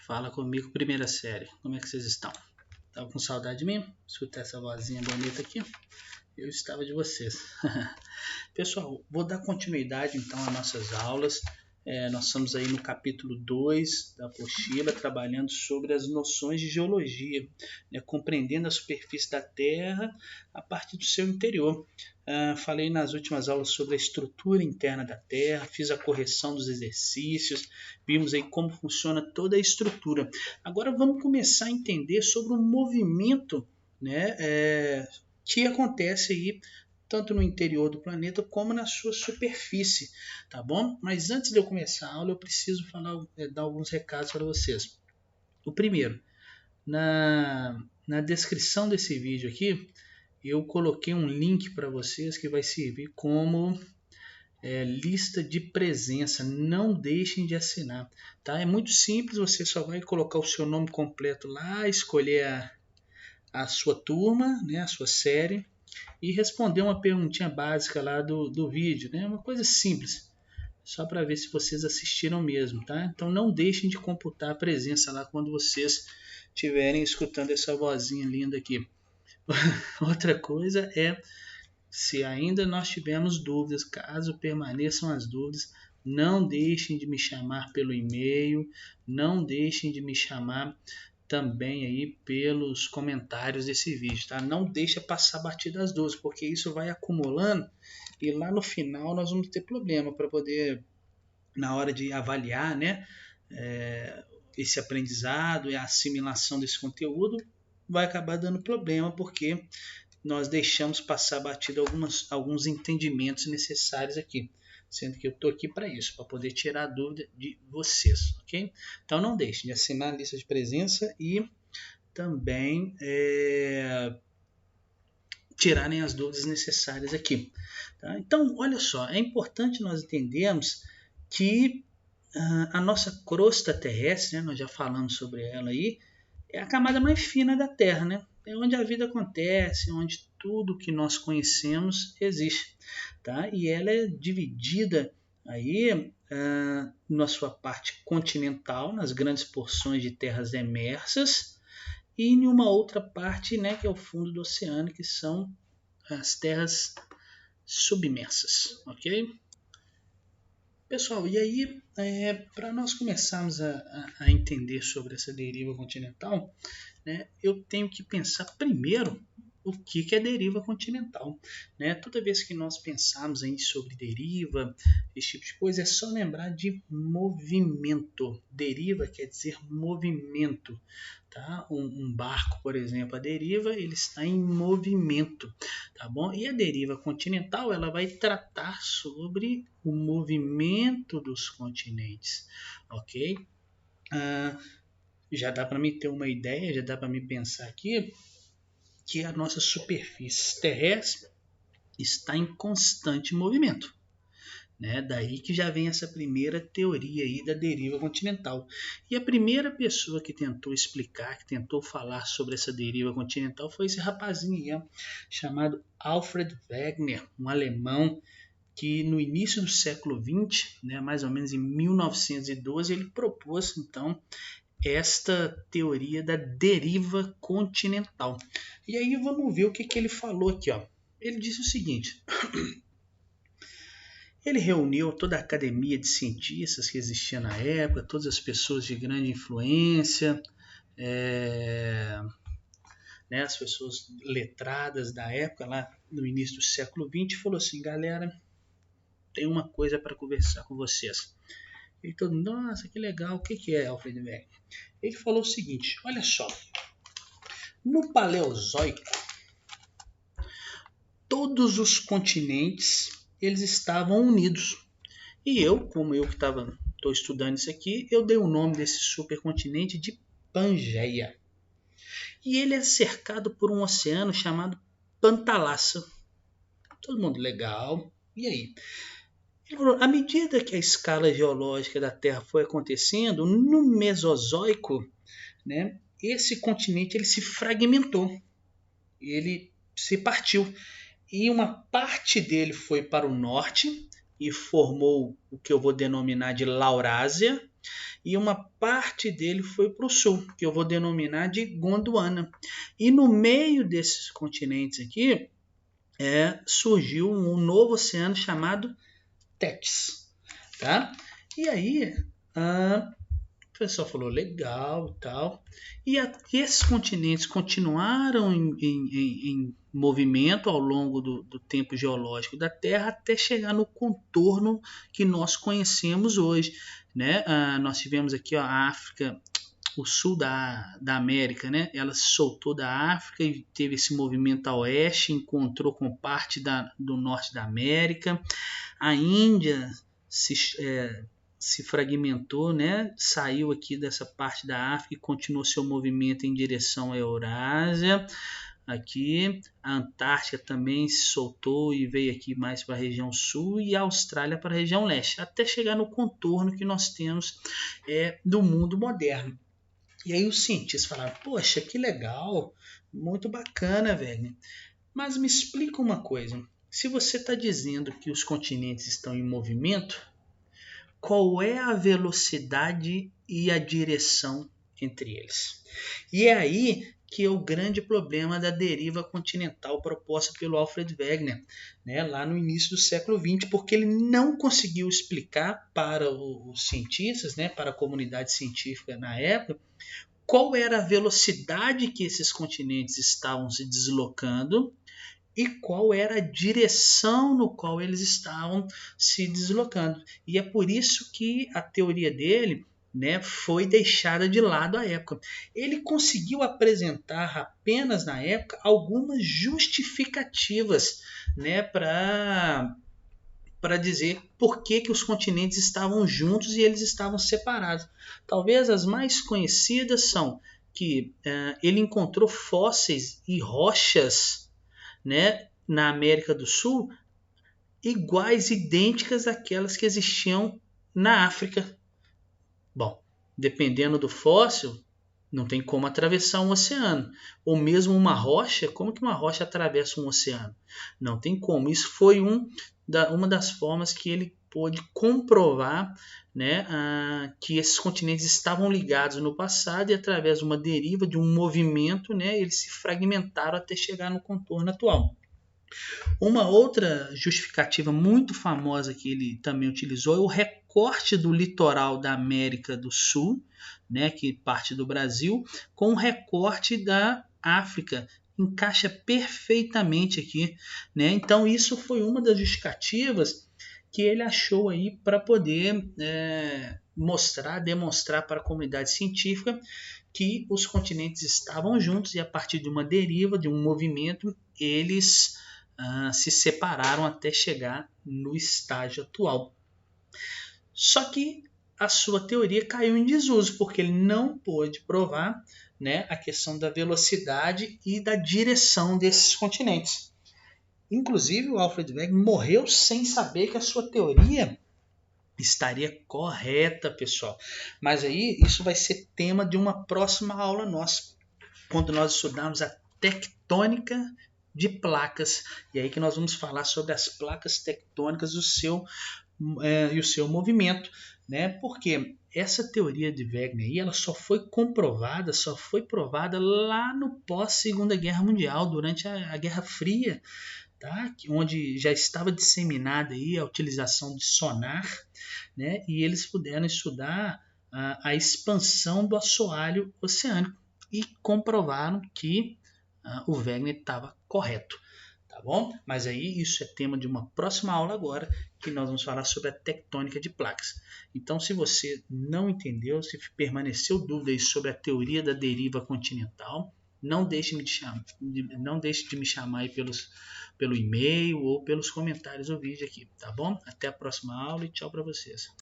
Fala comigo, primeira série. Como é que vocês estão? Tava com saudade de mim? Escutar essa vozinha bonita aqui? Eu estava de vocês. Pessoal, vou dar continuidade então às nossas aulas. Nós estamos aí no capítulo 2 da apostila, trabalhando sobre as noções de geologia, compreendendo a superfície da Terra a partir do seu interior. Falei nas últimas aulas sobre a estrutura interna da Terra, fiz a correção dos exercícios, vimos aí como funciona toda a estrutura. Agora vamos começar a entender sobre o movimento, que acontece aí tanto no interior do planeta como na sua superfície, tá bom? Mas antes de eu começar a aula, eu preciso dar alguns recados para vocês. O primeiro, na descrição desse vídeo aqui, eu coloquei um link para vocês que vai servir como lista de presença. Não deixem de assinar, tá? É muito simples, você só vai colocar o seu nome completo lá, escolher a sua turma, a sua série, e responder uma perguntinha básica lá do vídeo, uma coisa simples, só para ver se vocês assistiram mesmo, tá? Então não deixem de computar a presença lá quando vocês estiverem escutando essa vozinha linda aqui. Outra coisa é, se ainda nós tivermos dúvidas, caso permaneçam as dúvidas, não deixem de me chamar pelo e-mail, não deixem de me chamar também aí pelos comentários desse vídeo, tá? Não deixa passar batida as dúvidas, porque isso vai acumulando e lá no final nós vamos ter problema para poder, na hora de avaliar, esse aprendizado e a assimilação desse conteúdo, vai acabar dando problema, porque nós deixamos passar batida alguns entendimentos necessários aqui, sendo que eu estou aqui para isso, para poder tirar a dúvida de vocês, ok? Então não deixem de assinar a lista de presença e também tirarem as dúvidas necessárias aqui, tá? Então, olha só, é importante nós entendermos que a nossa crosta terrestre, nós já falamos sobre ela aí, é a camada mais fina da Terra, É onde a vida acontece, onde tudo que nós conhecemos existe, tá? E ela é dividida aí na sua parte continental, nas grandes porções de terras emersas, e em uma outra parte, que é o fundo do oceano, que são as terras submersas, ok? Pessoal, e aí, para nós começarmos a entender sobre essa deriva continental, eu tenho que pensar primeiro o que é deriva continental. Toda vez que nós pensarmos aí sobre deriva, esse tipo de coisa, é só lembrar de movimento. Deriva quer dizer movimento. Tá? Um barco, por exemplo, a deriva, ele está em movimento, tá bom? E a deriva continental, ela vai tratar sobre o movimento dos continentes, ok? Já dá para me ter uma ideia, já dá para me pensar aqui que a nossa superfície terrestre está em constante movimento. Daí que já vem essa primeira teoria aí da deriva continental. E a primeira pessoa que tentou explicar, que tentou falar sobre essa deriva continental foi esse rapazinho aí, chamado Alfred Wegener, um alemão que no início do século XX, mais ou menos em 1912, ele propôs então esta teoria da deriva continental. E aí vamos ver o que ele falou aqui. Ele disse o seguinte: ele reuniu toda a academia de cientistas que existia na época, todas as pessoas de grande influência, as pessoas letradas da época, lá no início do século XX, e falou assim: galera, tem uma coisa para conversar com vocês. E todo mundo, nossa, que legal, o que é, Alfred Wegener? Ele falou o seguinte: olha só, no Paleozoico, todos os continentes eles estavam unidos. E eu, como eu que estou estudando isso aqui, eu dei o nome desse supercontinente de Pangeia. E ele é cercado por um oceano chamado Pantalassa. Todo mundo legal. E aí? Ele falou, à medida que a escala geológica da Terra foi acontecendo, no Mesozoico, esse continente ele se fragmentou. Ele se partiu. E uma parte dele foi para o norte e formou o que eu vou denominar de Laurásia, e uma parte dele foi para o sul, que eu vou denominar de Gondwana. E no meio desses continentes aqui surgiu um novo oceano chamado Tétis. Tá? E aí o pessoal falou legal e tal. E esses continentes continuaram em movimento ao longo do tempo geológico da Terra até chegar no contorno que nós conhecemos hoje. Né? Nós tivemos aqui a África, o sul da América, né? Ela se soltou da África e teve esse movimento a oeste, encontrou com parte do norte da América. A Índia se fragmentou, né? Saiu aqui dessa parte da África e continuou seu movimento em direção à Eurásia. Aqui a Antártica também se soltou e veio aqui mais para a região sul, e a Austrália para a região leste, até chegar no contorno que nós temos do mundo moderno. E aí os cientistas falaram, poxa, que legal, muito bacana, velho. Mas me explica uma coisa, se você está dizendo que os continentes estão em movimento, qual é a velocidade e a direção entre eles? E é aí que é o grande problema da deriva continental proposta pelo Alfred Wegener, né, lá no início do século XX, porque ele não conseguiu explicar para os cientistas, né, para a comunidade científica na época, qual era a velocidade que esses continentes estavam se deslocando e qual era a direção no qual eles estavam se deslocando. E é por isso que a teoria dele, né, foi deixada de lado à época. Ele conseguiu apresentar apenas na época algumas justificativas, né, para dizer por que os continentes estavam juntos e eles estavam separados. Talvez as mais conhecidas são que ele encontrou fósseis e rochas, né, na América do Sul iguais, idênticas àquelas que existiam na África. Bom, dependendo do fóssil, não tem como atravessar um oceano. Ou mesmo uma rocha, como que uma rocha atravessa um oceano? Não tem como. Isso foi uma das formas que ele pôde comprovar, né, que esses continentes estavam ligados no passado e através de uma deriva, de um movimento, né, eles se fragmentaram até chegar no contorno atual. Uma outra justificativa muito famosa que ele também utilizou é o recorte do litoral da América do Sul, né, que parte do Brasil, com o recorte da África. Encaixa perfeitamente aqui, né? Então isso foi uma das justificativas que ele achou aí para poder demonstrar para a comunidade científica que os continentes estavam juntos e a partir de uma deriva, de um movimento, eles se separaram até chegar no estágio atual. Só que a sua teoria caiu em desuso, porque ele não pôde provar, né, a questão da velocidade e da direção desses continentes. Inclusive, o Alfred Wegener morreu sem saber que a sua teoria estaria correta, pessoal. Mas aí isso vai ser tema de uma próxima aula nossa, quando nós estudarmos a tectônica de placas. E aí que nós vamos falar sobre as placas tectônicas e o seu movimento, né? Porque essa teoria de Wegener aí, ela só foi provada lá no pós-Segunda Guerra Mundial, durante a Guerra Fria, tá? Onde já estava disseminada aí a utilização de sonar, né? E eles puderam estudar a expansão do assoalho oceânico e comprovaram que o Wegener estava correto. Tá bom? Mas aí isso é tema de uma próxima aula agora, que nós vamos falar sobre a tectônica de placas. Então, se você não entendeu, se permaneceu dúvida aí sobre a teoria da deriva continental, não deixe de me chamar aí pelo e-mail ou pelos comentários do vídeo aqui, tá bom? Até a próxima aula e tchau para vocês.